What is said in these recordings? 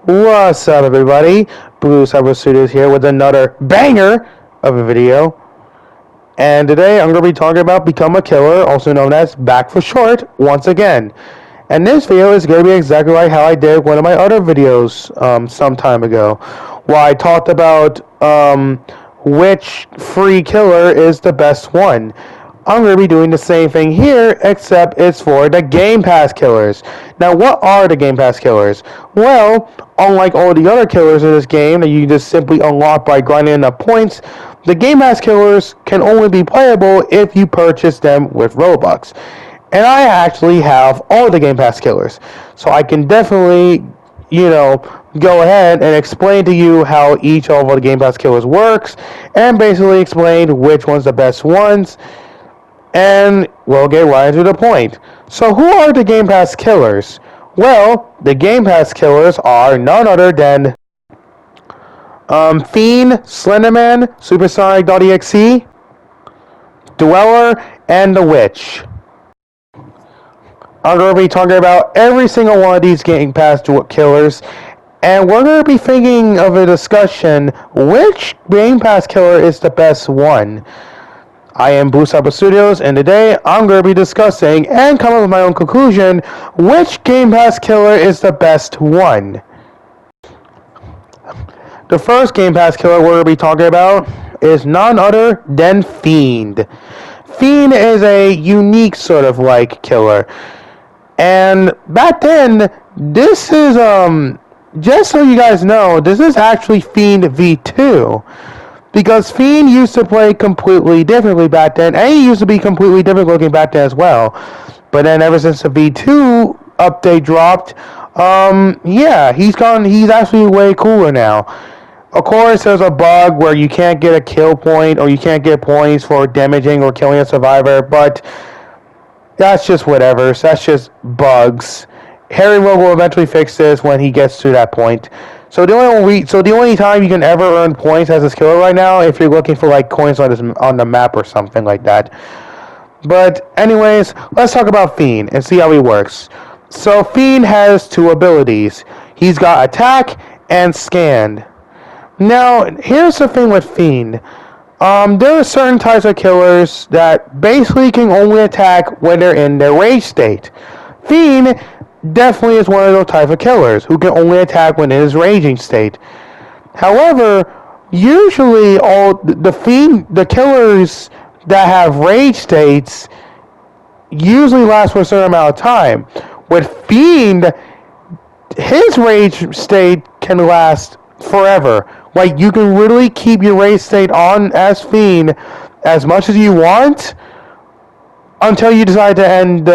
What's up, everybody? Blue Cyber Studios here with another banger of a video. And today I'm going to be talking about Become a Killer, also known as BAK for short, once again. And this video is going to be exactly like how I did one of my other videos some time ago, where I talked about which free killer is the best one. I'm going to be doing the same thing here, except it's for the Game Pass killers. Now, what are the Game Pass killers? Well, unlike all the other killers in this game that you just simply unlock by grinding enough points, the Game Pass killers can only be playable if you purchase them with Robux. And I actually have all the Game Pass killers, so I can definitely, go ahead and explain to you how each of the Game Pass killers works, and basically explain which one's the best ones. And we'll get right to the point. So who are the Game Pass killers? Well, the Game Pass killers are none other than Fiend, Slenderman, Supersonic.exe, Dweller, and the Witch. I'm going to be talking about every single one of these Game Pass killers, and we're going to be thinking of a discussion, which Game Pass killer is the best one? I am Blue Cyber Studios, and today I'm going to be discussing and coming up with my own conclusion, which Game Pass killer is the best one. The first Game Pass killer we're going to be talking about is none other than Fiend. Fiend is a unique sort of like killer. And back then, this is, just so you guys know, this is actually Fiend V2. Because Fiend used to play completely differently back then, and he used to be completely different looking back then as well. But then ever since the V2 update dropped, he's actually way cooler now. Of course, there's a bug where you can't get a kill point, or you can't get points for damaging or killing a survivor, but that's just whatever. So that's just bugs. Harry will eventually fix this when he gets to that point. So the only time you can ever earn points as a killer right now, if you're looking for like coins on the map or something like that. But anyways, let's talk about Fiend and see how he works. So Fiend has two abilities. He's got attack and scan. Now here's the thing with Fiend. There are certain types of killers that basically can only attack when they're in their rage state. Fiend definitely is one of those type of killers who can only attack when in his raging state. However, usually all the killers that have rage states usually last for a certain amount of time. With Fiend, his rage state can last forever. Like, you can literally keep your rage state on as Fiend as much as you want until you decide to end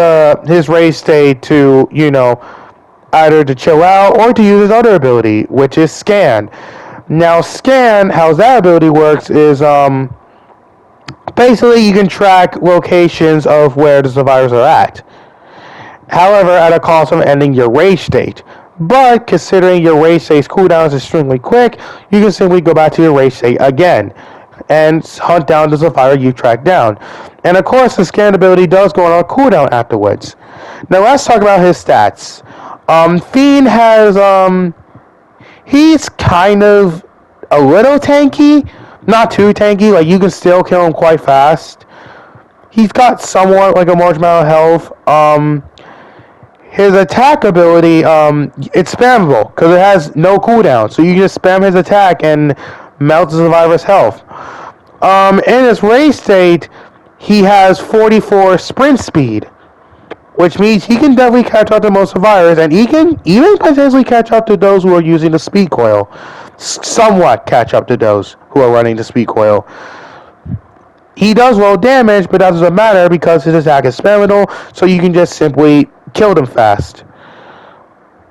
his rage state to, either to chill out or to use his other ability, which is Scan. Now, Scan, how that ability works is, basically you can track locations of where the survivors are at. However, at a cost of ending your rage state. But, considering your rage state's cooldown is extremely quick, you can simply go back to your rage state again and hunt down the survivor you tracked down. And of course, the scan ability does go on a cooldown afterwards. Now let's talk about his stats. Fiend has, he's kind of a little tanky, not too tanky, like you can still kill him quite fast. He's got somewhat like a large amount of health. His attack ability, it's spammable, because it has no cooldown, so you can just spam his attack and melt the survivor's health. In his rage state, he has 44 sprint speed, which means he can definitely catch up to most survivors, and he can even potentially catch up to those who are using the speed coil. Somewhat catch up to those who are running the speed coil. He does roll damage, but that doesn't matter because his attack is spammable, so you can just simply kill them fast.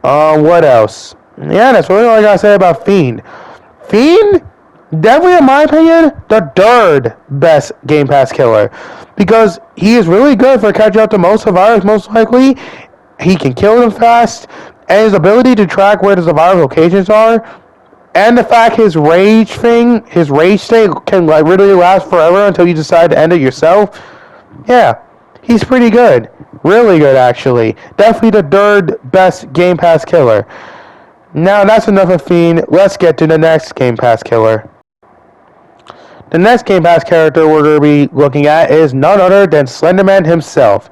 What else? Yeah, that's really all I gotta say about Fiend. Fiend, definitely in my opinion, the third best Game Pass killer. Because he is really good for catching up to most survivors, most likely. He can kill them fast, and his ability to track where the survivor locations are, and the fact his rage state can like literally last forever until you decide to end it yourself. Yeah, he's pretty good. Really good, actually. Definitely the third best Game Pass killer. Now that's enough of Fiend. Let's get to the next Game Pass killer. The next Game Pass character we're going to be looking at is none other than Slenderman himself.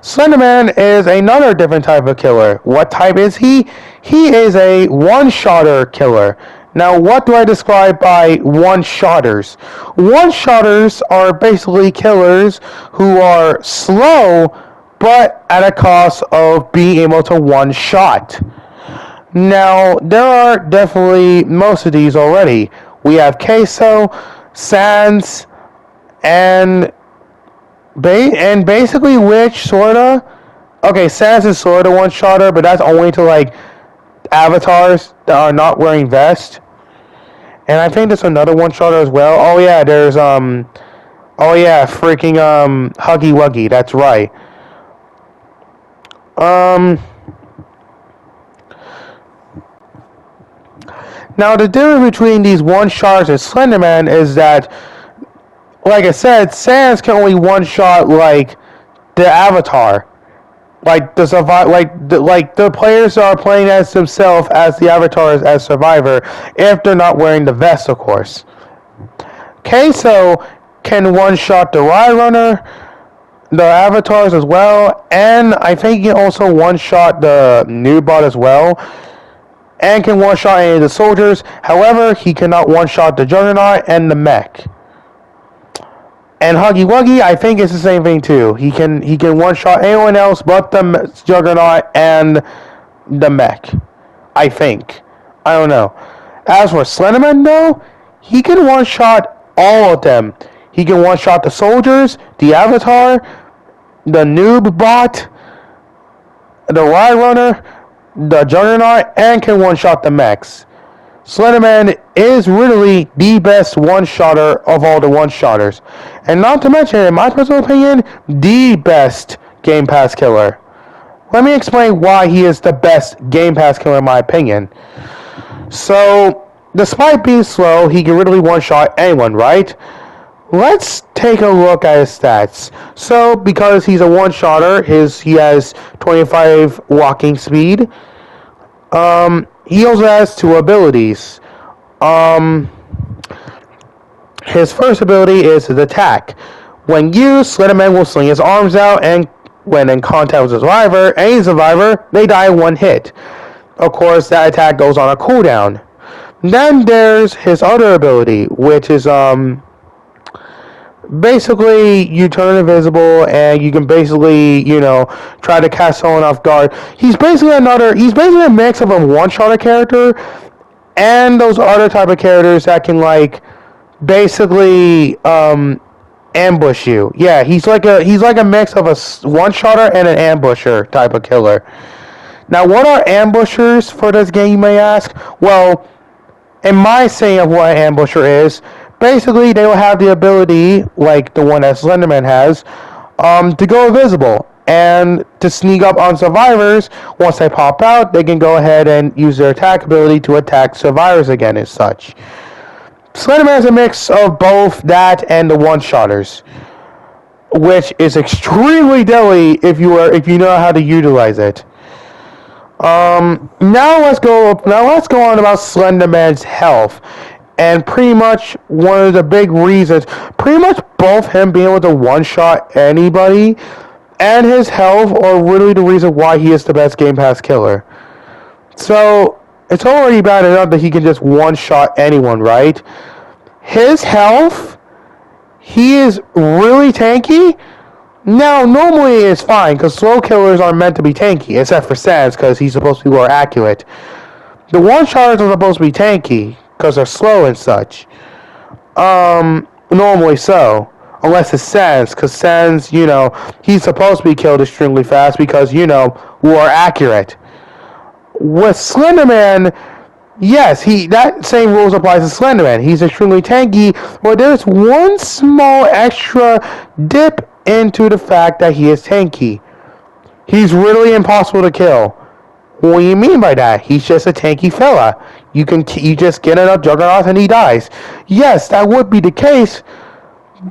Slenderman is another different type of killer. What type is he? He is a one-shotter killer. Now, what do I describe by one-shotters? One-shotters are basically killers who are slow, but at a cost of being able to one-shot. Now, there are definitely most of these already. We have Queso, Sans, and basically which sorta. Okay, Sans is sorta one-shotter, but that's only to like avatars that are not wearing vests. And I think there's another one-shotter as well. Oh yeah, there's oh yeah, freaking Huggy Wuggy. That's right. Now the difference between these one-shotters and Slenderman is that, like I said, Sans can only one-shot like the avatar, like the the players are playing as themselves as the avatars as survivor if they're not wearing the vest, of course. Queso can one-shot the Ride Runner, the avatars as well, and I think he can also one-shot the new bot as well, and can one-shot any of the soldiers. However, he cannot one-shot the Juggernaut and the mech. And Huggy Wuggy, I think it's the same thing too. He can one-shot anyone else but the Juggernaut and the mech. I think. I don't know. As for Slenderman though, he can one-shot all of them. He can one-shot the soldiers, the avatar, the noob bot, the Ride Runner, the Juggernaut, and can one-shot the mechs. Slenderman is really the best one-shotter of all the one-shotters. And not to mention, in my personal opinion, the best Game Pass killer. Let me explain why he is the best Game Pass killer in my opinion. So, despite being slow, he can really one-shot anyone, right? Let's take a look at his stats. So, because he's a one-shotter, he has 25 walking speed. He also has two abilities. His first ability is his attack. When used, Slenderman will sling his arms out, and when in contact with a survivor, any survivor, they die in one hit. Of course, that attack goes on a cooldown. Then there's his other ability, which is basically you turn invisible and you can basically, try to catch someone off guard. He's basically a mix of a one-shotter character and those other type of characters that can like basically ambush you. Yeah, he's like a mix of a one-shotter and an ambusher type of killer. Now, what are ambushers for this game, you may ask? Well, in my saying of what an ambusher is, basically they will have the ability, like the one that Slenderman has, to go invisible and to sneak up on survivors. Once they pop out, they can go ahead and use their attack ability to attack survivors again and such. Slenderman is a mix of both that and the one-shotters, which is extremely deadly if you know how to utilize it. Now let's go on about Slenderman's health. And pretty much one of the big reasons, pretty much both him being able to one-shot anybody and his health are really the reason why he is the best Game Pass killer. So, it's already bad enough that he can just one-shot anyone, right? His health, he is really tanky. Now, normally it's fine, because slow killers are meant to be tanky, except for Sans, because he's supposed to be more accurate. The one-shotters are supposed to be tanky, because they're slow and such. Normally so. Unless it's Sans, because Sans, he's supposed to be killed extremely fast because, more accurate. With Slenderman, yes, that same rules applies to Slenderman. He's extremely tanky, but there's one small extra dip into the fact that he is tanky. He's really impossible to kill. What do you mean by that? He's just a tanky fella. You just get enough juggernauts and he dies. Yes, that would be the case,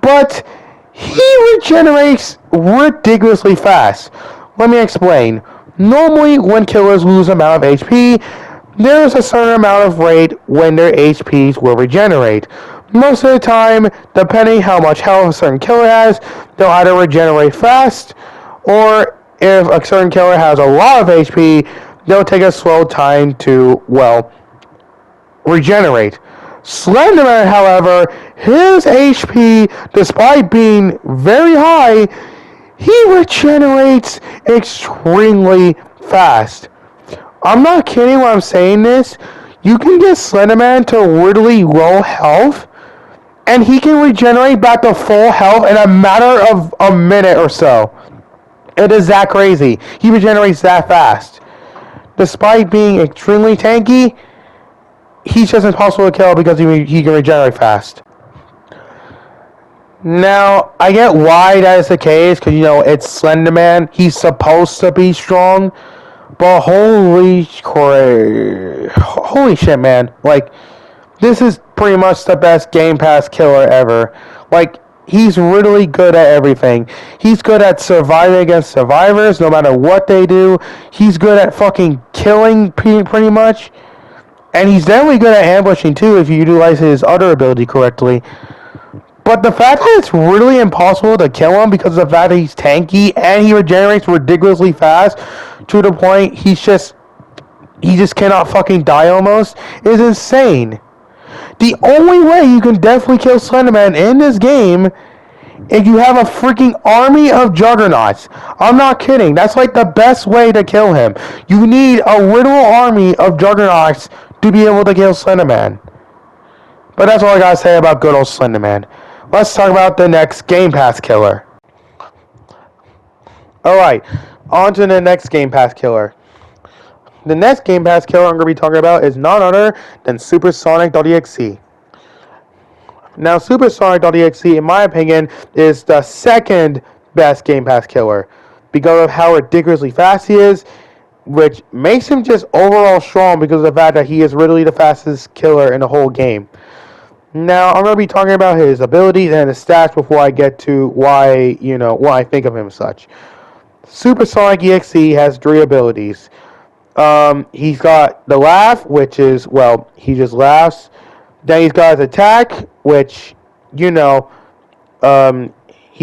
but he regenerates ridiculously fast. Let me explain. Normally, when killers lose amount of HP, there is a certain amount of rate when their HPs will regenerate. Most of the time, depending how much health a certain killer has, they'll either regenerate fast, or if a certain killer has a lot of HP, they'll take a slow time to, well, regenerate. Slenderman, however, his HP, despite being very high, he regenerates extremely fast. I'm not kidding when I'm saying this. You can get Slenderman to really low health, and he can regenerate back to full health in a matter of a minute or so. It is that crazy. He regenerates that fast. Despite being extremely tanky, he's just impossible to kill because he can regenerate fast. Now, I get why that is the case, because, it's Slenderman. He's supposed to be strong, but holy shit, man. Like, this is pretty much the best Game Pass killer ever. Like, he's really good at everything. He's good at surviving against survivors, no matter what they do. He's good at fucking killing, pretty much. And he's definitely good at ambushing, too, if you utilize his other ability correctly. But the fact that it's really impossible to kill him because of the fact that he's tanky and he regenerates ridiculously fast to the point he just cannot fucking die almost is insane. The only way you can definitely kill Slenderman in this game is you have a freaking army of juggernauts. I'm not kidding. That's like the best way to kill him. You need a literal army of juggernauts to be able to kill Slenderman. But that's all I gotta say about good old Slenderman. Let's talk about the next Game Pass killer. Alright, on to the next Game Pass killer. The next Game Pass killer I'm going to be talking about is none other than Supersonic.exe. Now, Supersonic.exe, in my opinion, is the second best Game Pass killer because of how ridiculously fast he is, which makes him just overall strong because of the fact that he is literally the fastest killer in the whole game. Now, I'm going to be talking about his abilities and his stats before I get to why I think of him as such. Supersonic EXE has 3 abilities. He's got the laugh, which is, well, he just laughs. Then he's got his attack, which, he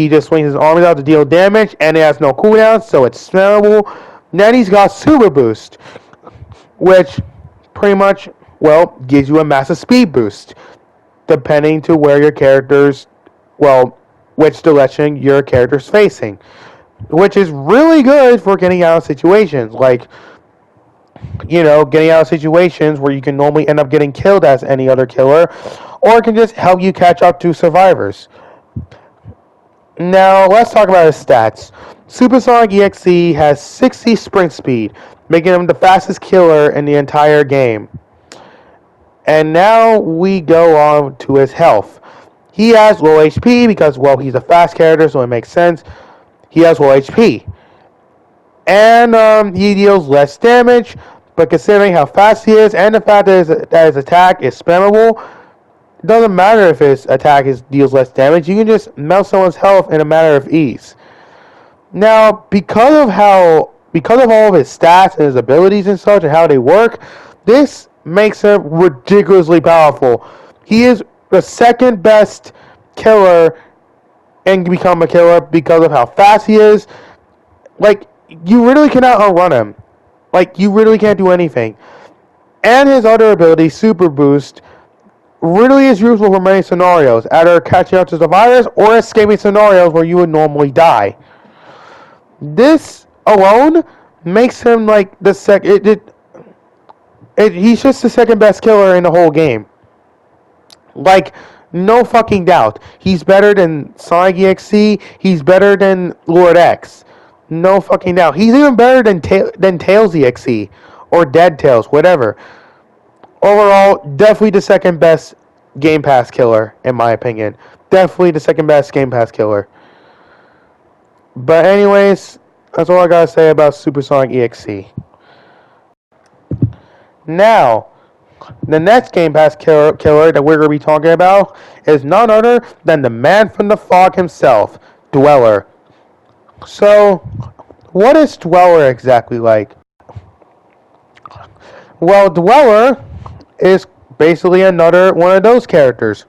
just swings his arms out to deal damage, and it has no cooldown, so it's spammable. Then he's got Super Boost, which pretty much, well, gives you a massive speed boost, depending to where your character's, well, which direction your character's facing, which is really good for getting out of situations, like, getting out of situations where you can normally end up getting killed as any other killer, or it can just help you catch up to survivors. Now, let's talk about his stats. Supersonic EXE has 60 sprint speed, making him the fastest killer in the entire game. And now we go on to his health. He has low HP because, well, he's a fast character, so it makes sense. He has low HP. And he deals less damage, but considering how fast he is and the fact that his attack is spammable, it doesn't matter if his attack deals less damage. You can just melt someone's health in a matter of ease. Now, because of all of his stats and his abilities and such and how they work, this makes him ridiculously powerful. He is the second best killer and become a killer because of how fast he is. Like, you really cannot outrun him. Like, you really can't do anything. And his other ability, Super Boost, really is useful for many scenarios, either catching up to survivors or escaping scenarios where you would normally die. This alone makes him like the he's just the second best killer in the whole game. Like, no fucking doubt. He's better than Sonic EXE. He's better than Lord X. No fucking doubt. He's even better than Tails EXE or Dead Tails, whatever. Overall, definitely the second best Game Pass killer, in my opinion. Definitely the second best Game Pass killer. But anyways, that's all I gotta say about Supersonic EXE. Now, the next Game Pass killer that we're going to be talking about is none other than the man from the fog himself, Dweller. So, what is Dweller exactly like? Well, Dweller is basically another one of those characters.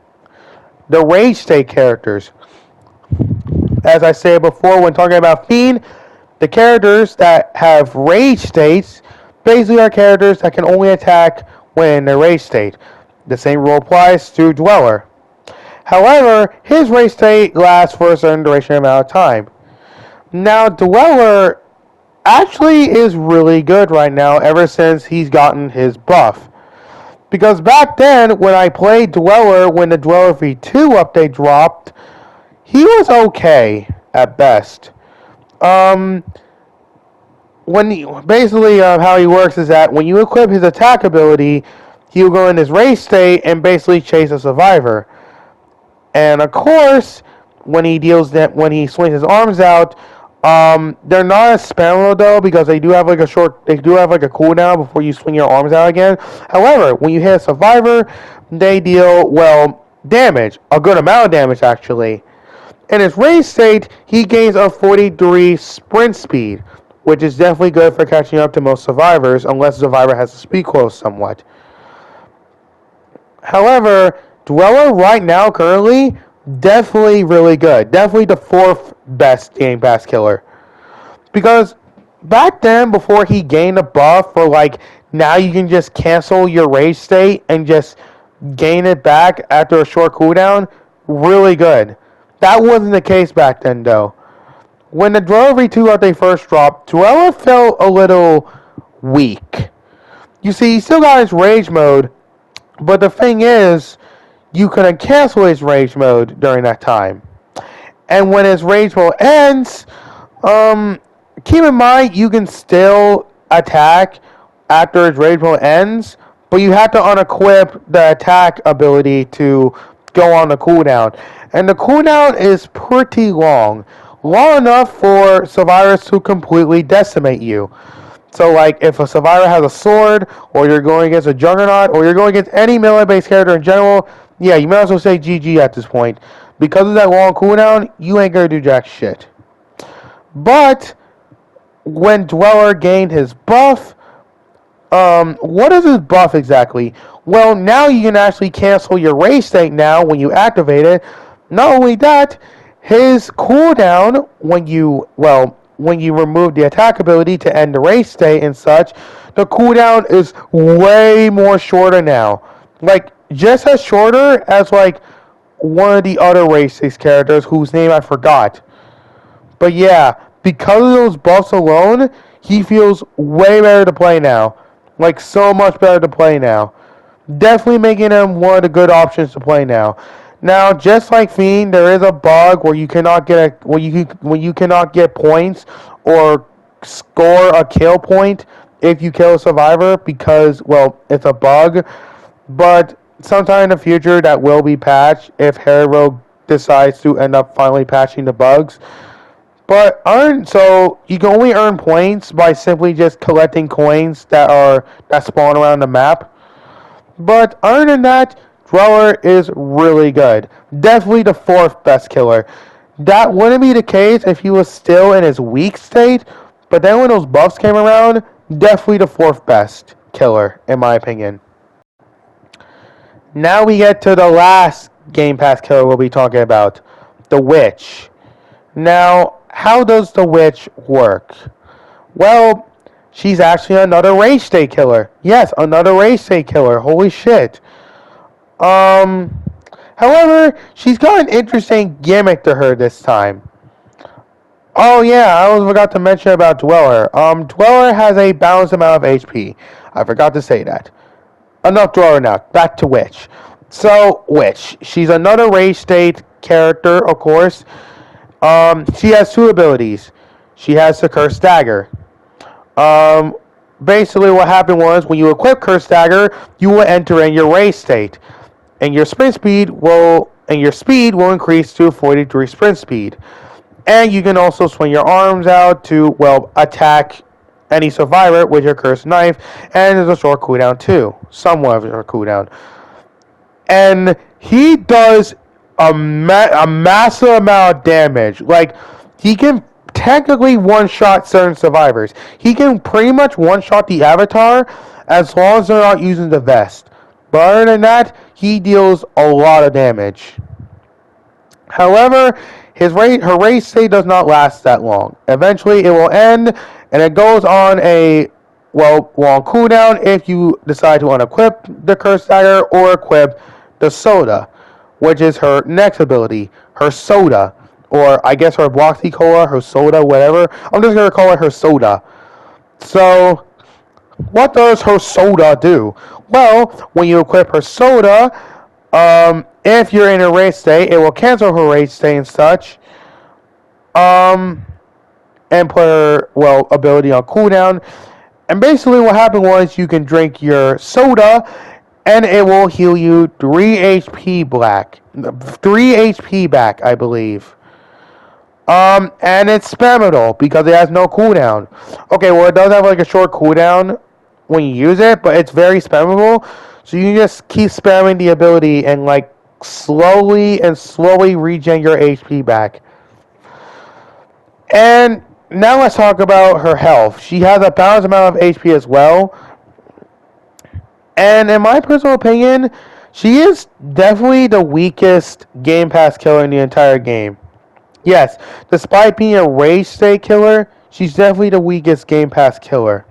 The Rage State characters. As I said before when talking about Fiend, the characters that have Rage States basically are characters that can only attack when in their Rage State. The same rule applies to Dweller. However, his Rage State lasts for a certain duration amount of time. Now, Dweller actually is really good right now ever since he's gotten his buff. Because back then, when I played Dweller, when the Dweller V2 update dropped, he was okay at best. Um, how he works is that when you equip his attack ability, he'll go in his race state and basically chase a survivor. And of course, when he swings his arms out, they're not as spammable though because they do have like a cooldown before you swing your arms out again. However, when you hit a survivor, they deal damage, a good amount of damage actually. In his race state, he gains a 43 sprint speed, which is definitely good for catching up to most survivors, unless the survivor has a speed quota somewhat. However, Dweller right now, currently, definitely really good. Definitely the fourth best Game Pass killer. Because back then, before he gained a buff, for now you can just cancel your rage state and just gain it back after a short cooldown, really good. That wasn't the case back then, though. When the Dweller V2 update first dropped, Dweller felt a little weak. You see, he still got his rage mode, but the thing is, you couldn't cancel his rage mode during that time. And when his rage mode ends, keep in mind you can still attack after his rage mode ends, but you have to unequip the attack ability to go on the cooldown. And the cooldown is pretty long. Long enough for survivors to completely decimate you. So, if a survivor has a sword, or you're going against a juggernaut, or you're going against any melee-based character in general, yeah, you might as well say GG at this point. Because of that long cooldown, you ain't gonna do jack shit. But, when Dweller gained his buff, what is his buff exactly? Well, now you can actually cancel your race state now when you activate it. Not only that, his cooldown when you remove the attack ability to end the race state and such, the cooldown is way more shorter now. Just as shorter as one of the other race state characters whose name I forgot. But yeah, because of those buffs alone, he feels way better to play now. So much better to play now. Definitely making him one of the good options to play now. Now, just like Fiend, there is a bug where you cannot get points or score a kill point if you kill a survivor because, it's a bug. But sometime in the future, that will be patched if Hero decides to end up finally patching the bugs. But you can only earn points by simply just collecting coins that spawn around the map. But other than that, Dweller is really good. Definitely the fourth best killer. That wouldn't be the case if he was still in his weak state, but then when those buffs came around, definitely the fourth best killer, in my opinion. Now we get to the last Game Pass killer we'll be talking about, the Witch. Now, how does the Witch work? Well, she's actually another rage state killer. Yes, another rage state killer. Holy shit. However, she's got an interesting gimmick to her this time. Oh yeah, I almost forgot to mention about Dweller. Dweller has a balanced amount of HP. I forgot to say that. Enough Dweller now. Back to Witch. So, Witch. She's another rage state character, of course. She has two abilities. She has the Curse Dagger. Basically what happened was when you equip Curse Dagger, you will enter in your rage state. And your speed will increase to 43 sprint speed. And you can also swing your arms out to, attack any survivor with your cursed knife. And there's a short cooldown too. Somewhat of a short cooldown. And he does a massive amount of damage. He can technically one-shot certain survivors. He can pretty much one-shot the Avatar as long as they're not using the vest. But other than that, he deals a lot of damage. However, her race state does not last that long. Eventually, it will end, and it goes on a long cooldown if you decide to unequip the Curse Dagger or equip the Soda, which is her next ability, her Soda, or I guess her Bloxy Cola, her Soda, whatever. I'm just gonna call it her Soda. So, what does her Soda do? Well, when you equip her Soda, if you're in a race state, it will cancel her race state and such. And put her, ability on cooldown. And basically what happened was you can drink your soda and it will heal you 3 HP back. 3 HP back, I believe. And it's spammable because it has no cooldown. Okay, well it does have like a short cooldown when you use it, but it's very spammable. So you can just keep spamming the ability and like slowly regen your HP back. And now let's talk about her health. She has a balanced amount of HP as well. And in my personal opinion, she is definitely the weakest Game Pass killer in the entire game. Yes, despite being a rage state killer, she's definitely the weakest Game Pass killer.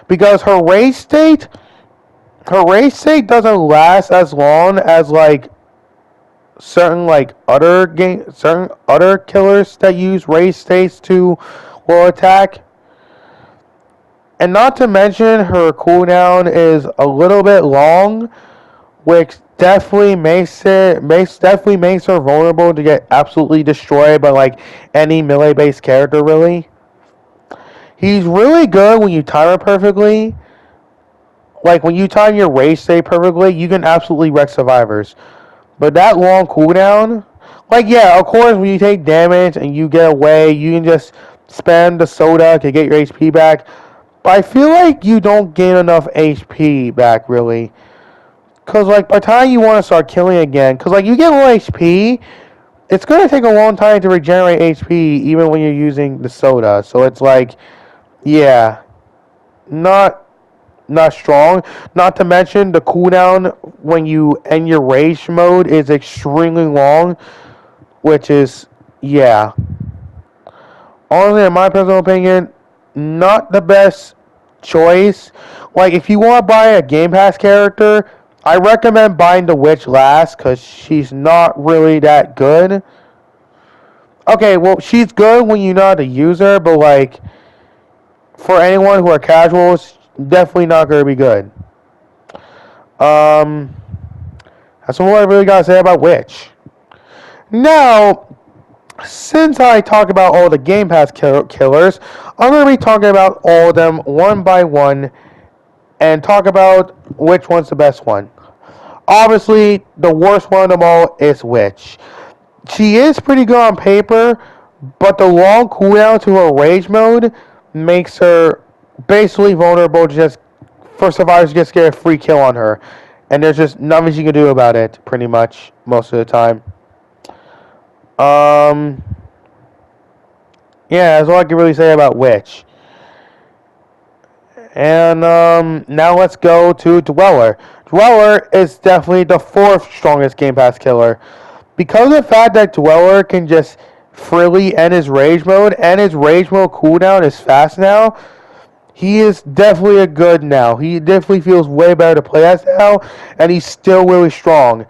Because her rage state doesn't last as long as like certain other killers that use rage states to attack. And not to mention her cooldown is a little bit long, which definitely makes her vulnerable to get absolutely destroyed by like any melee based character really. He's really good when you time it perfectly. Like when you time your rage state perfectly, you can absolutely wreck survivors. But that long cooldown, like yeah, of course when you take damage and you get away, you can just spam the soda to get your HP back. But I feel like you don't gain enough HP back really. Cause like by the time you want to start killing again, cause like you get low HP, it's gonna take a long time to regenerate HP even when you're using the soda. So it's like, yeah, not strong. Not to mention the cooldown when you end your rage mode is extremely long, which is yeah. Honestly, in my personal opinion, not the best choice. Like if you want to buy a Game Pass character, I recommend buying the Witch last because she's not really that good. Okay, well she's good when you know how to use her, but like for anyone who are casuals, definitely not going to be good. That's all I really got to say about Witch. Now, since I talk about all the Game Pass killers, I'm going to be talking about all of them one by one and talk about which one's the best one. Obviously, the worst one of them all is Witch. She is pretty good on paper, but the long cooldown to her rage mode makes her basically vulnerable just for survivors to just get a free kill on her. And there's just nothing you can do about it, pretty much, most of the time. Yeah, that's all I can really say about Witch. And now let's go to Dweller. Dweller is definitely the fourth strongest Game Pass killer. Because of the fact that Dweller can just freely end his rage mode, and his rage mode cooldown is fast now, he is definitely a good now. He definitely feels way better to play as now, and he's still really strong.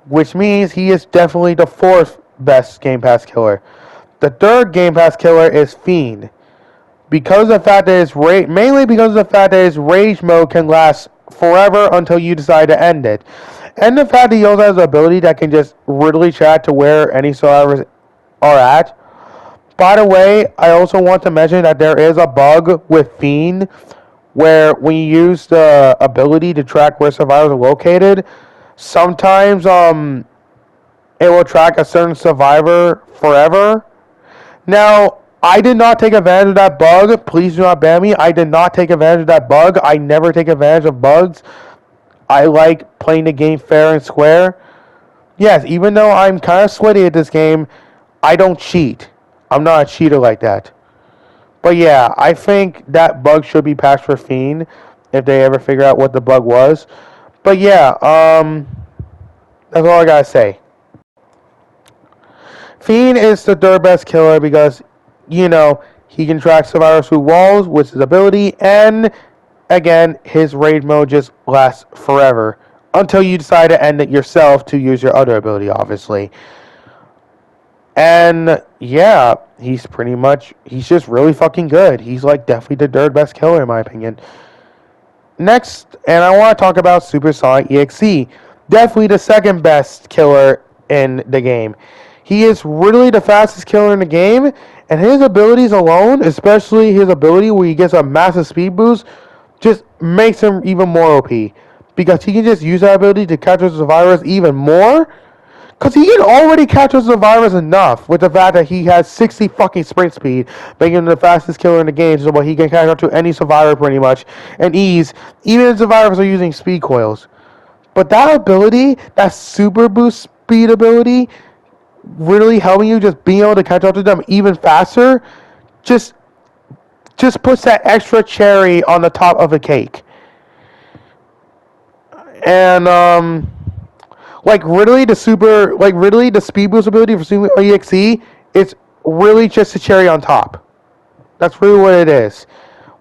Which means he is definitely the fourth best Game Pass killer. The third Game Pass killer is Fiend. Because of the fact that mainly because of the fact that his rage mode can last forever until you decide to end it. And the fact that he also has the ability that can just riddly chat to where any survivors are at. By the way, I also want to mention that there is a bug with Fiend where when you use the ability to track where survivors are located, sometimes it will track a certain survivor forever. Now, I did not take advantage of that bug. Please do not ban me. I did not take advantage of that bug. I never take advantage of bugs. I like playing the game fair and square. Yes, even though I'm kind of sweaty at this game, I don't cheat. I'm not a cheater like that. But yeah, I think that bug should be patched for Fiend. if they ever figure out what the bug was. But yeah, that's all I gotta say. Fiend is the third best killer because, he can track survivors through walls with his ability, and again, his raid mode just lasts forever until you decide to end it yourself to use your other ability, obviously. And yeah, he's just really fucking good. He's like definitely the third best killer in my opinion. Next, and I want to talk about Supersonic EXE. Definitely the second best killer in the game. He is really the fastest killer in the game, and his abilities alone, especially his ability where he gets a massive speed boost, just makes him even more OP. Because he can just use that ability to capture survivors even more. Because he can already capture survivors enough with the fact that he has 60 fucking sprint speed, making him the fastest killer in the game, so he can catch up to any survivor pretty much, and ease, even if survivors are using speed coils. But that ability, that super boost speed ability, really helping you just being able to catch up to them even faster, just puts that extra cherry on the top of the cake. And the speed boost ability for Super EXE, it's really just a cherry on top. That's really what it is.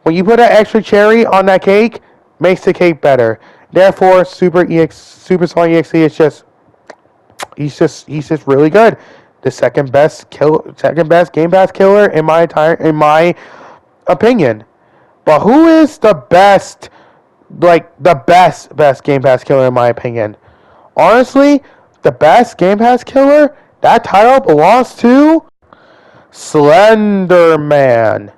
When you put that extra cherry on that cake, makes the cake better. Therefore, Supersonic EXE is just he's just really good. The second best Game Pass killer in my opinion. But who is the best Game Pass killer in my opinion? Honestly, the best Game Pass killer, that title belongs to Slender Man.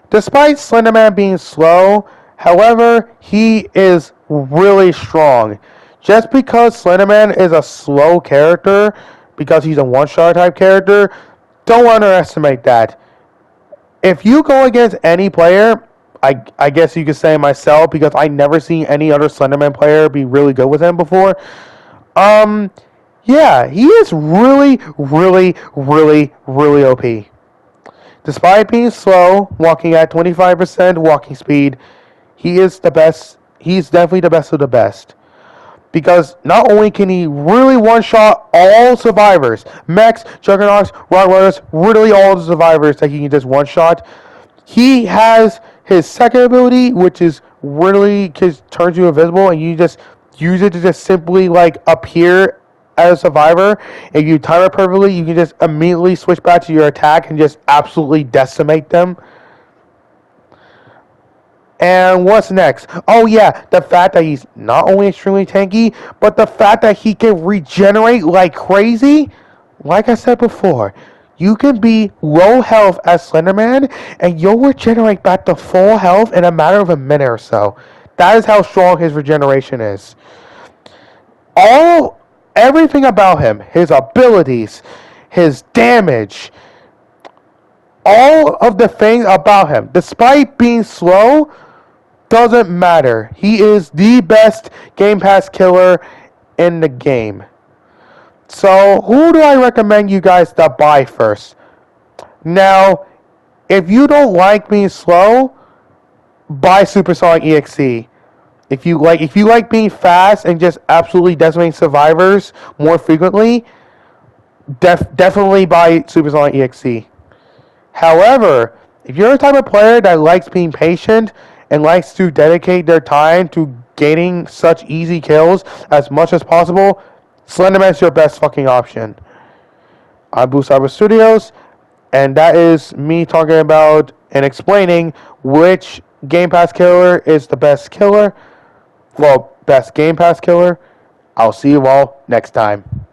Despite Slender Man being slow, however, he is really strong. Just because Slender Man is a slow character, because he's a one-shot type character, don't underestimate that. If you go against any player, I guess you could say myself, because I never seen any other Slenderman player be really good with him before. Yeah, he is really, really, really, really OP. Despite being slow, walking at 25% walking speed, he is the best. He's definitely the best of the best. Because not only can he really one-shot all survivors, mechs, juggernauts, rock runners, really all the survivors that he can just one-shot, he has his second ability, which is really just turns you invisible, and you just use it to just simply appear as a survivor. If you time it perfectly, you can just immediately switch back to your attack and just absolutely decimate them. And what's next? Oh yeah, the fact that he's not only extremely tanky, but the fact that he can regenerate like crazy. Like I said before, you can be low health as Slenderman, and you'll regenerate back to full health in a matter of a minute or so. That is how strong his regeneration is. Everything about him, his abilities, his damage, all of the things about him, despite being slow, doesn't matter. He is the best Game Pass killer in the game. So, who do I recommend you guys to buy first? Now, if you don't like being slow, buy Supersonic EXE. If you like being fast and just absolutely decimating survivors more frequently, definitely buy Supersonic EXE. However, if you're the type of player that likes being patient and likes to dedicate their time to gaining such easy kills as much as possible, Slenderman's your best fucking option. I'm Boo Cyber Studios, and that is me talking about and explaining which Game Pass killer is the best killer. Well, best Game Pass killer. I'll see you all next time.